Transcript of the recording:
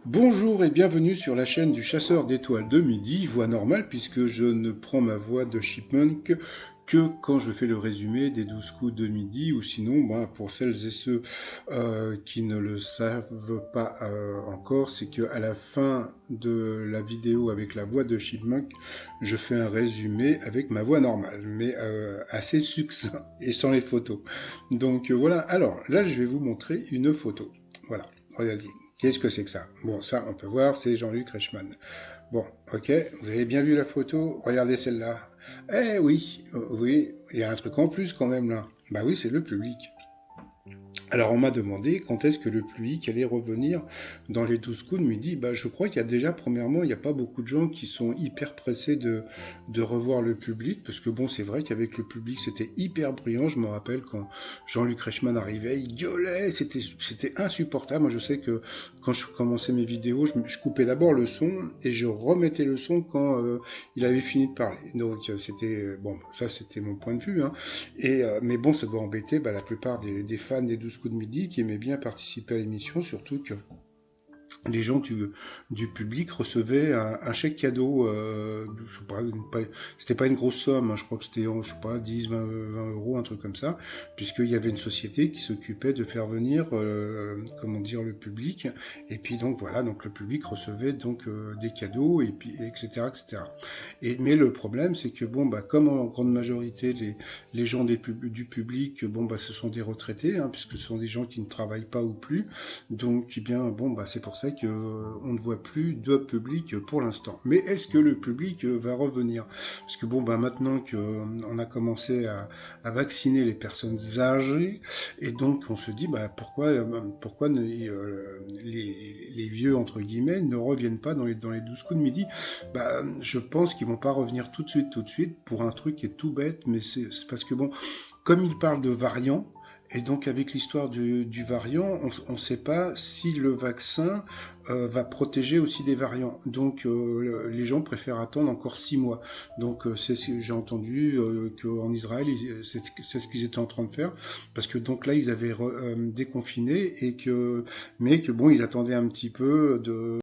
Bonjour et bienvenue sur la chaîne du chasseur d'étoiles de midi, voix normale puisque je ne prends ma voix de chipmunk que quand je fais le résumé des 12 coups de midi ou sinon, pour celles et ceux qui ne le savent pas encore, c'est que à la fin de la vidéo avec la voix de chipmunk, je fais un résumé avec ma voix normale, mais assez succinct et sans les photos. Donc voilà, alors là je vais vous montrer une photo. Voilà, regardez. Qu'est-ce que c'est que ça? Bon, ça, on peut voir, c'est Jean-Luc Reichmann. Bon, ok, vous avez bien vu la photo? Regardez celle-là. Eh oui, oui, il y a un truc en plus quand même là. Bah oui, c'est le public. Alors on m'a demandé quand est-ce que le public allait revenir dans les 12 coups de midi. Bah, je crois qu'il y a déjà, premièrement, il n'y a pas beaucoup de gens qui sont hyper pressés de revoir le public, parce que bon, c'est vrai qu'avec le public, c'était hyper bruyant. Je me rappelle quand Jean-Luc Reichmann arrivait, il gueulait, c'était insupportable. Moi, je sais que quand je commençais mes vidéos, je coupais d'abord le son et je remettais le son quand il avait fini de parler. Donc bon, ça c'était mon point de vue, hein. Mais bon, ça doit embêter la plupart des fans des 12 coups de midi qui aimaient bien participer à l'émission, surtout que les gens du public recevaient un chèque cadeau, je sais pas, c'était pas une grosse somme, hein, je crois que c'était, je sais pas, 10, 20 euros, un truc comme ça, puisqu'il y avait une société qui s'occupait de faire venir, comment dire, le public, et puis donc voilà, donc le public recevait donc des cadeaux, et puis, etc., etc. Mais le problème, c'est que bon, comme en grande majorité, les gens du public, bon, ce sont des retraités, hein, puisque ce sont des gens qui ne travaillent pas ou plus, donc, eh bien, bon, c'est pour ça que on ne voit plus de public pour l'instant. Mais est-ce que le public va revenir? Parce que bon, maintenant que on a commencé à vacciner les personnes âgées, et donc on se dit, pourquoi les vieux entre guillemets ne reviennent pas dans les 12 coups de midi? Je pense qu'ils vont pas revenir tout de suite pour un truc qui est tout bête, mais c'est parce que bon, comme ils parlent de variants. Et donc avec l'histoire du variant, on ne sait pas si le vaccin va protéger aussi des variants. Donc les gens préfèrent attendre encore 6 mois. Donc c'est ce que j'ai entendu qu'en Israël, c'est ce qu'ils étaient en train de faire, parce que donc là ils avaient déconfiné mais que bon ils attendaient un petit peu de